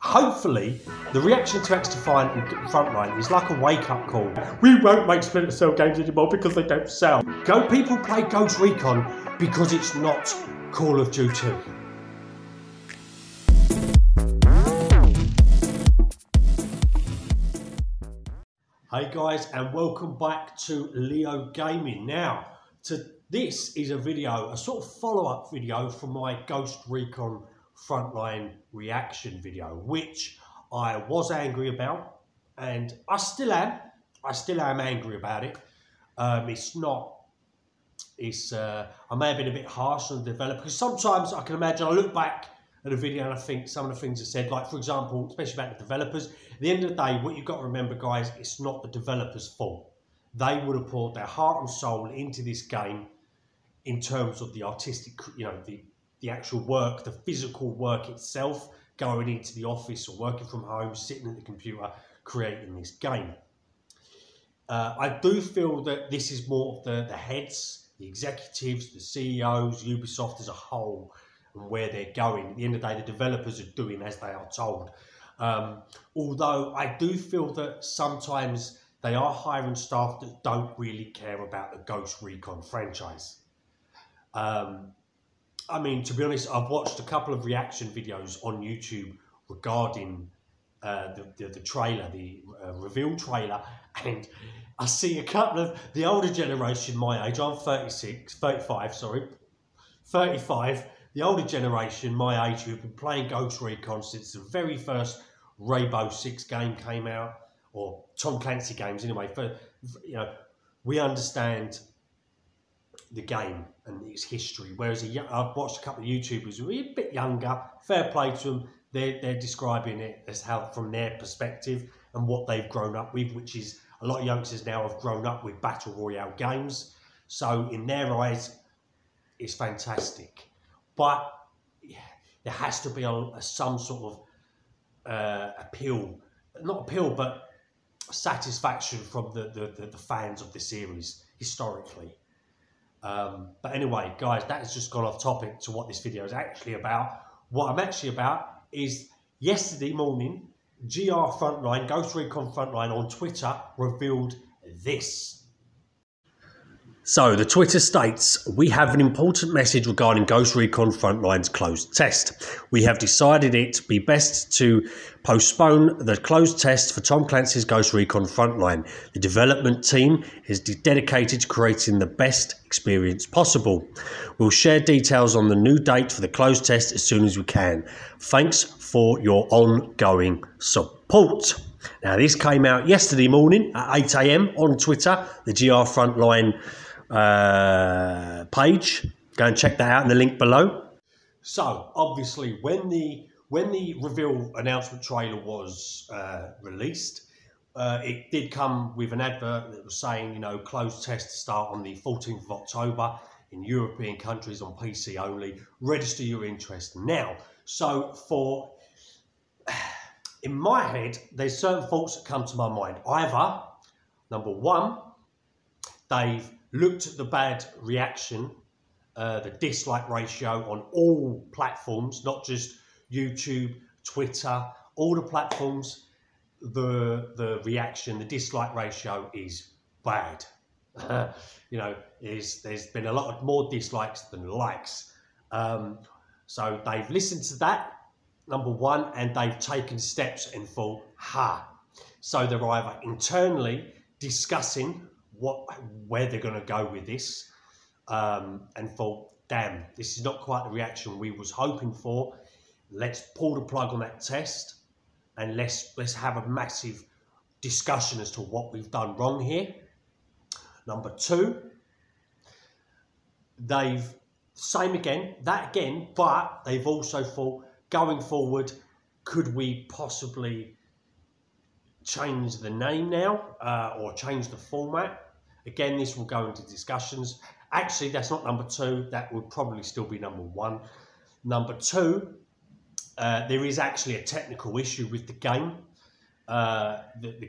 Hopefully, the reaction to XDefiant and Frontline is like a wake-up call. We won't make Splinter Cell games anymore because they don't sell. Go people play Ghost Recon because it's not Call of Duty. Hey guys, and welcome back to Leo Gaming. Now, this is a video, a sort of follow-up video from my Ghost Recon Frontline reaction video, which I was angry about, and I still am angry about it. I may have been a bit harsh on the developer, because sometimes I can imagine, I look back at a video and I think some of the things I said, like for example, especially about the developers, at the end of the day, what you've got to remember, guys, it's not the developers' fault. They would have poured their heart and soul into this game in terms of the artistic, the actual work, the physical work itself, going into the office or working from home, sitting at the computer, creating this game. I do feel that this is more of the heads, the executives, the CEOs, Ubisoft as a whole, and where they're going. At the end of the day, the developers are doing as they are told. Although I do feel that sometimes they are hiring staff that don't really care about the Ghost Recon franchise. I mean, to be honest, I've watched a couple of reaction videos on YouTube regarding the trailer, the reveal trailer, and I see a couple of the older generation, my age, I'm 35, the older generation, my age, who've been playing Ghost Recon since the very first Rainbow Six game came out, or Tom Clancy games anyway, we understand the game and its history, whereas I've watched a couple of YouTubers who are a bit younger, fair play to them, they're describing it as how from their perspective and what they've grown up with, which is a lot of youngsters now have grown up with battle royale games, so in their eyes it's fantastic, but there has to be some sort of but satisfaction from the fans of the series historically. But anyway, guys, that has just gone off topic to what this video is actually about. What I'm actually about is yesterday morning, Ghost Recon Frontline on Twitter revealed this. So the Twitter states, "We have an important message regarding Ghost Recon Frontline's closed test. We have decided it to be best to postpone the closed test for Tom Clancy's Ghost Recon Frontline. The development team is dedicated to creating the best experience possible. We'll share details on the new date for the closed test as soon as we can. Thanks for your ongoing support." Now, this came out yesterday morning at 8 AM on Twitter, the GR Frontline page. Go and check that out in the link below. So obviously when the reveal announcement trailer was released, it did come with an advert that was saying, closed test to start on the 14th of October in European countries on PC only. Register your interest now. So in my head, there's certain thoughts that come to my mind. Either, number one, they've looked at the bad reaction, the dislike ratio on all platforms, not just YouTube, Twitter, all the platforms, the reaction, the dislike ratio is bad. There's been a lot more dislikes than likes. So they've listened to that, number one, and they've taken steps and thought, So they're either internally discussing where they're going to go with this, and thought, damn, this is not quite the reaction we was hoping for. Let's pull the plug on that test and let's have a massive discussion as to what we've done wrong here. Number two, they've but they've also thought, going forward, could we possibly change the name now, or change the format? Again, this will go into discussions. Actually, that's not number two. That would probably still be number one. Number two, there is actually a technical issue with the game. The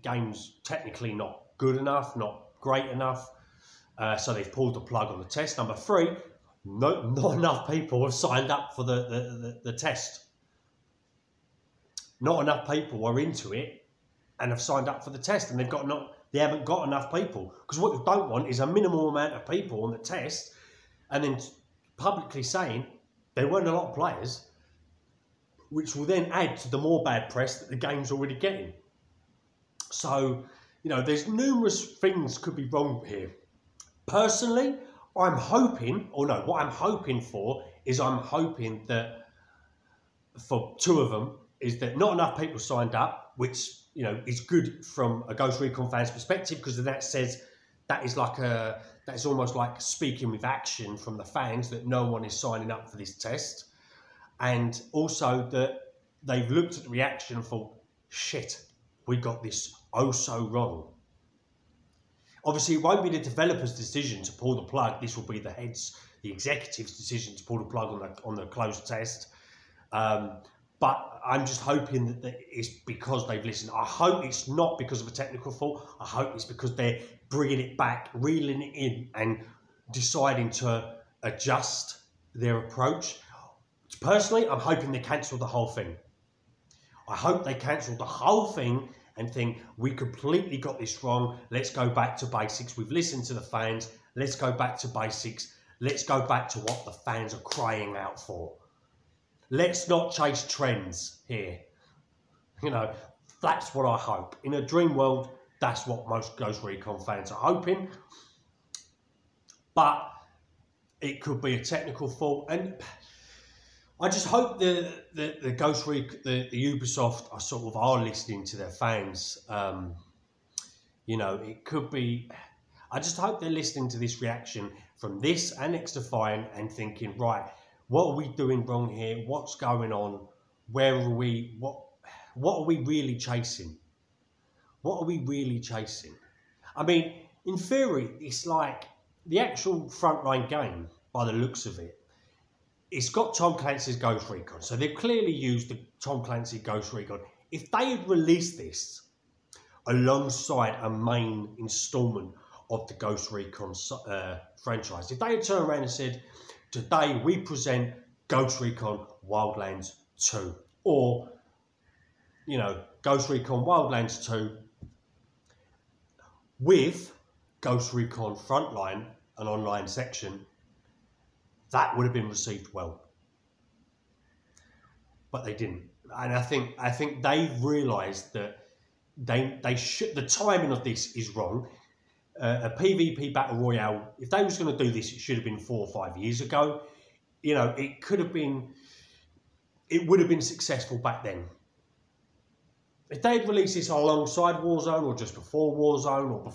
game's technically not good enough, not great enough. So they've pulled the plug on the test. Number three, not enough people have signed up for the test. not enough people are into it and have signed up for the test, and they haven't got enough people. Because what you don't want is a minimal amount of people on the test, and then publicly saying there weren't a lot of players, which will then add to the more bad press that the game's already getting. So, you know, there's numerous things could be wrong here. Personally, what I'm hoping that for two of them is that not enough people signed up, which, you know, is good from a Ghost Recon fan's perspective, because that says that's almost like speaking with action from the fans that no one is signing up for this test. And also that they've looked at the reaction and thought, shit, we got this oh so wrong. Obviously, it won't be the developer's decision to pull the plug. This will be the executive's decision to pull the plug on the closed test. But I'm just hoping that it's because they've listened. I hope it's not because of a technical fault. I hope it's because they're bringing it back, reeling it in, and deciding to adjust their approach. Personally, I'm hoping they cancel the whole thing. I hope they cancel the whole thing and think, we completely got this wrong. Let's go back to basics. We've listened to the fans. Let's go back to basics. Let's go back to what the fans are crying out for. Let's not chase trends here. You know, that's what I hope. In a dream world, that's what most Ghost Recon fans are hoping. But it could be a technical fault. And I just hope the Ubisoft are listening to their fans. You know, it could be. I just hope they're listening to this reaction from this and XDefiant and thinking, right, what are we doing wrong here? What's going on? Where are we? What are we really chasing? What are we really chasing? I mean, in theory, it's like the actual Frontline game, by the looks of it. It's got Tom Clancy's Ghost Recon, so they've clearly used the Tom Clancy Ghost Recon. If they had released this alongside a main instalment of the Ghost Recon franchise, if they had turned around and said, today we present Ghost Recon Wildlands 2, or, you know, Ghost Recon Wildlands 2 with Ghost Recon Frontline, an online section, that would have been received well. But they didn't. And I think they've realised that the timing of this is wrong. A PvP Battle Royale, if they was going to do this, it should have been 4 or 5 years ago. You know, it would have been successful back then. If they had released this alongside Warzone or just before Warzone, or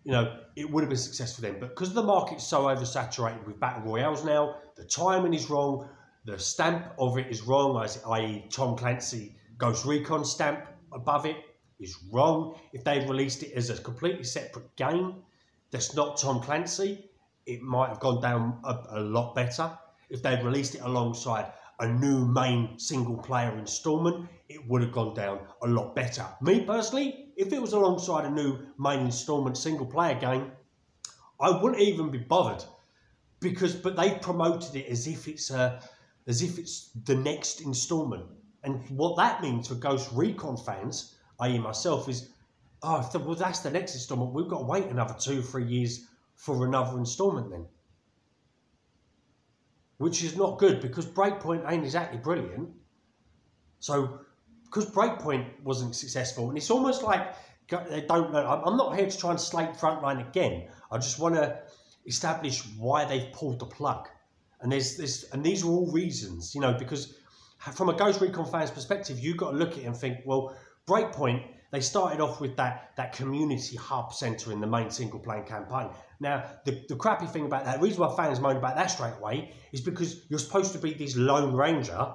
you know, it would have been successful then. But because the market's so oversaturated with Battle Royales now, the timing is wrong, the stamp of it is wrong, i.e. Tom Clancy Ghost Recon stamp above it is wrong. If they'd released it as a completely separate game that's not Tom Clancy, it might have gone down a lot better. If they'd released it alongside a new main single-player installment, it would have gone down a lot better. Me personally, if it was alongside a new main installment single-player game, I wouldn't even be bothered, but they've promoted it as if it's the next installment. And what that means for Ghost Recon fans, i.e. myself, is, well, that's the next installment. We've got to wait another 2 or 3 years for another installment then. Which is not good, because Breakpoint ain't exactly brilliant. So, because Breakpoint wasn't successful, and it's almost like they don't know. I'm not here to try and slate Frontline again. I just want to establish why they've pulled the plug. And these are all reasons, you know, because from a Ghost Recon fan's perspective, you've got to look at it and think, well, Breakpoint, they started off with that community hub centre in the main single-player campaign. Now, the crappy thing about that, the reason why fans moan about that straight away, is because you're supposed to be this lone ranger,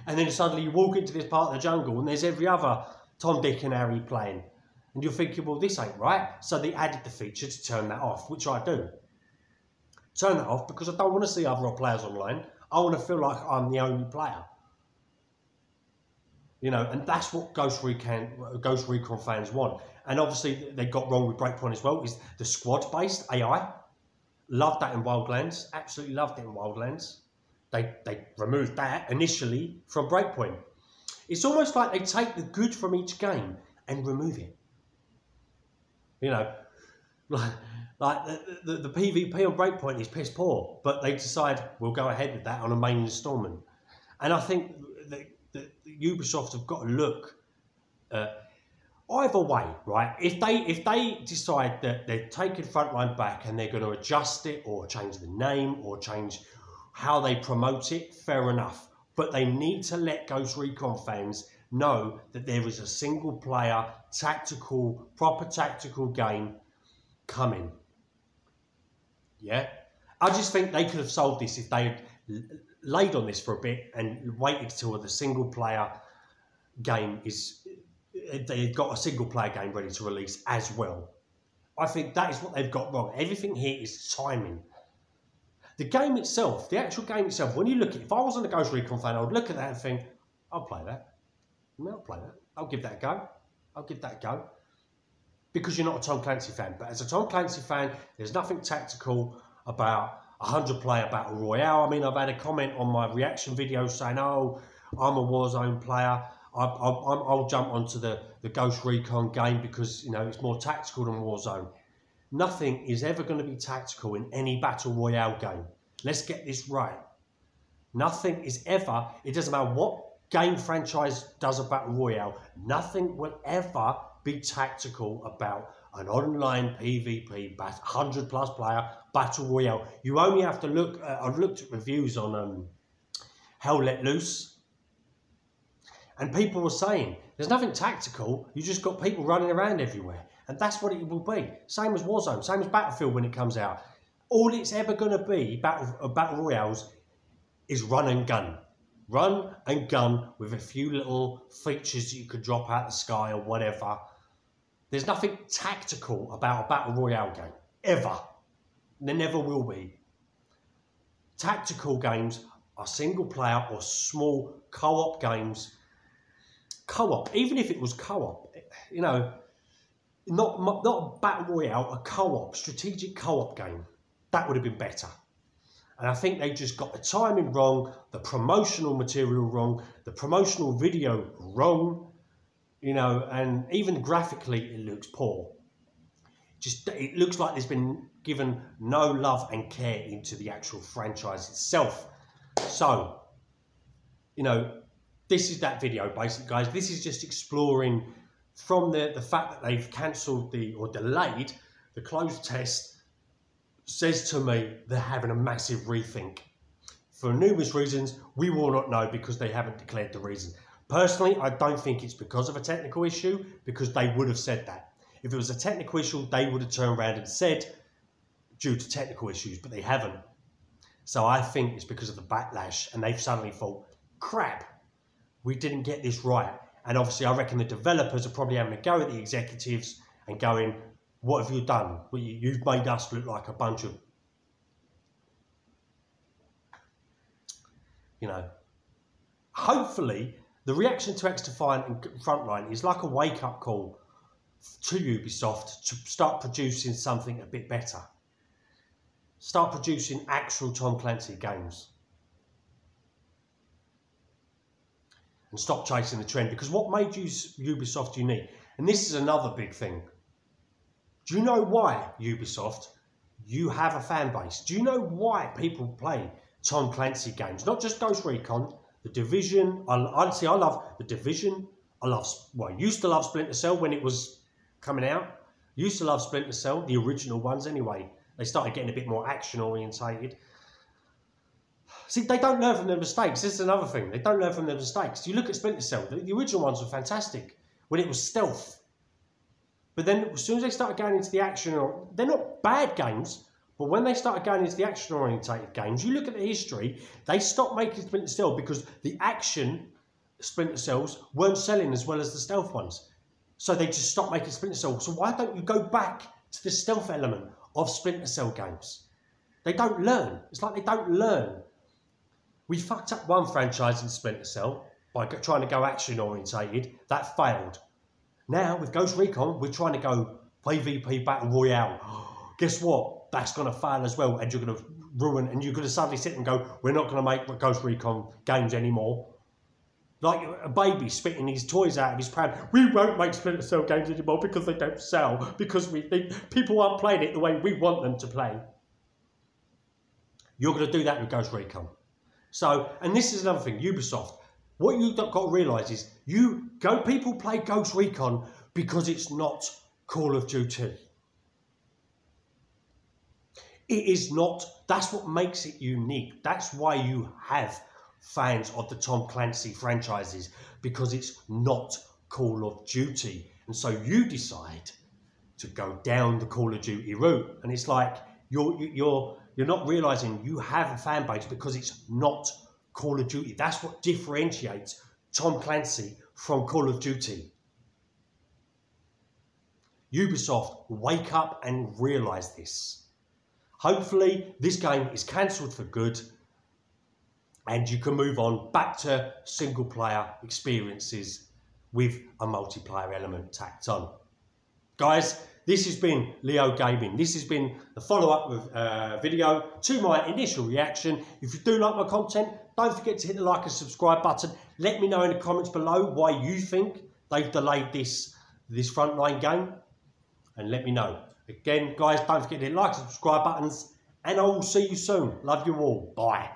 and then suddenly you walk into this part of the jungle and there's every other Tom, Dick and Harry playing. And you're thinking, well, this ain't right. So they added the feature to turn that off, which I do. Turn that off because I don't want to see other players online. I want to feel like I'm the only player. You know, and that's what Ghost Recon fans want. And obviously, they got wrong with Breakpoint as well, is the squad-based AI. Loved that in Wildlands. Absolutely loved it in Wildlands. They removed that initially from Breakpoint. It's almost like they take the good from each game and remove it. You know, like the PvP on Breakpoint is piss poor, but they decide we'll go ahead with that on a main instalment. And I think that Ubisoft have got to look either way, right? If they decide that they're taking Frontline back and they're going to adjust it or change the name or change how they promote it, fair enough. But they need to let Ghost Recon fans know that there is a single player, proper tactical game coming. Yeah? I just think they could have solved this if they had laid on this for a bit and waited till the single player game is, they've got a single player game ready to release as well. I think that is what they've got wrong. Everything here is timing. The game itself, the actual game itself, when you look at it, if I wasn't a Ghost Recon fan, I would look at that and think, I'll play that. I'll play that. I'll give that a go. I'll give that a go. Because you're not a Tom Clancy fan. But as a Tom Clancy fan, there's nothing tactical about a 100-player battle royale. I mean, I've had a comment on my reaction video saying, oh, I'm a Warzone player. I'll jump onto the Ghost Recon game because, you know, it's more tactical than Warzone. Nothing is ever going to be tactical in any battle royale game. Let's get this right. Nothing is ever, it doesn't matter what game franchise does a battle royale, nothing will ever be tactical about an online PvP 100+ player battle royale. You only have to look, I've looked at reviews on Hell Let Loose, and people were saying, there's nothing tactical, you just got people running around everywhere. And that's what it will be. Same as Warzone, same as Battlefield when it comes out. All it's ever going to be, battle royales, is run and gun. Run and gun with a few little features that you could drop out the sky or whatever. There's nothing tactical about a battle royale game, ever. There never will be. Tactical games are single player or small co-op games. Co-op, even if it was co-op, you know, not a battle royale, a co-op, strategic co-op game. That would have been better. And I think they just got the timing wrong, the promotional material wrong, the promotional video wrong, you know, and even graphically it looks poor. It looks like there's been given no love and care into the actual franchise itself. So, you know, this is that video basically, guys. This is just exploring from the fact that they've cancelled or delayed the closed test, says to me they're having a massive rethink. For numerous reasons, we will not know because they haven't declared the reason. Personally, I don't think it's because of a technical issue, because they would have said that. If it was a technical issue, they would have turned around and said, due to technical issues, but they haven't. So I think it's because of the backlash, and they've suddenly thought, crap, we didn't get this right. And obviously, I reckon the developers are probably having a go at the executives and going, what have you done? Well, you've made us look like a bunch of, you know. Hopefully, the reaction to XDefiant and Frontline is like a wake-up call to Ubisoft to start producing something a bit better. Start producing actual Tom Clancy games. And stop chasing the trend. Because what made Ubisoft unique, and this is another big thing. Do you know why, Ubisoft, you have a fan base? Do you know why people play Tom Clancy games? Not just Ghost Recon, The Division. I love The Division. I used to love Splinter Cell when it was coming out. Used to love Splinter Cell, the original ones anyway. They started getting a bit more action orientated. See, they don't learn from their mistakes. This is another thing. They don't learn from their mistakes. You look at Splinter Cell, the original ones were fantastic when it was stealth. But then as soon as they started going into the action, they're not bad games, but when they started going into the action-orientated games, you look at the history, they stopped making Splinter Cell because the action Splinter Cells weren't selling as well as the stealth ones. So they just stopped making Splinter Cell. So why don't you go back to the stealth element of Splinter Cell games? They don't learn. It's like they don't learn. We fucked up one franchise in Splinter Cell by trying to go action-orientated. That failed. Now, with Ghost Recon, we're trying to go PvP Battle Royale. Guess what? That's going to fail as well, and you're going to ruin, and you're going to suddenly sit and go, we're not going to make Ghost Recon games anymore. Like a baby spitting his toys out of his pram. We won't make Splinter Cell games anymore because they don't sell, because we think people aren't playing it the way we want them to play. You're going to do that with Ghost Recon. So, and this is another thing, Ubisoft. What you've got to realise is, people play Ghost Recon because it's not Call of Duty. It is not. That's what makes it unique. That's why you have fans of the Tom Clancy franchises, because it's not Call of Duty. And so you decide to go down the Call of Duty route. And it's like, you're not realising you have a fan base because it's not Call of Duty. That's what differentiates Tom Clancy from Call of Duty. Ubisoft, wake up and realise this. Hopefully this game is cancelled for good and you can move on back to single player experiences with a multiplayer element tacked on. Guys, this has been Leo Gaming. This has been the follow-up video to my initial reaction. If you do like my content, don't forget to hit the like and subscribe button. Let me know in the comments below why you think they've delayed this Frontline game. And let me know. Again, guys, don't forget to hit the like and subscribe buttons. And I will see you soon. Love you all. Bye.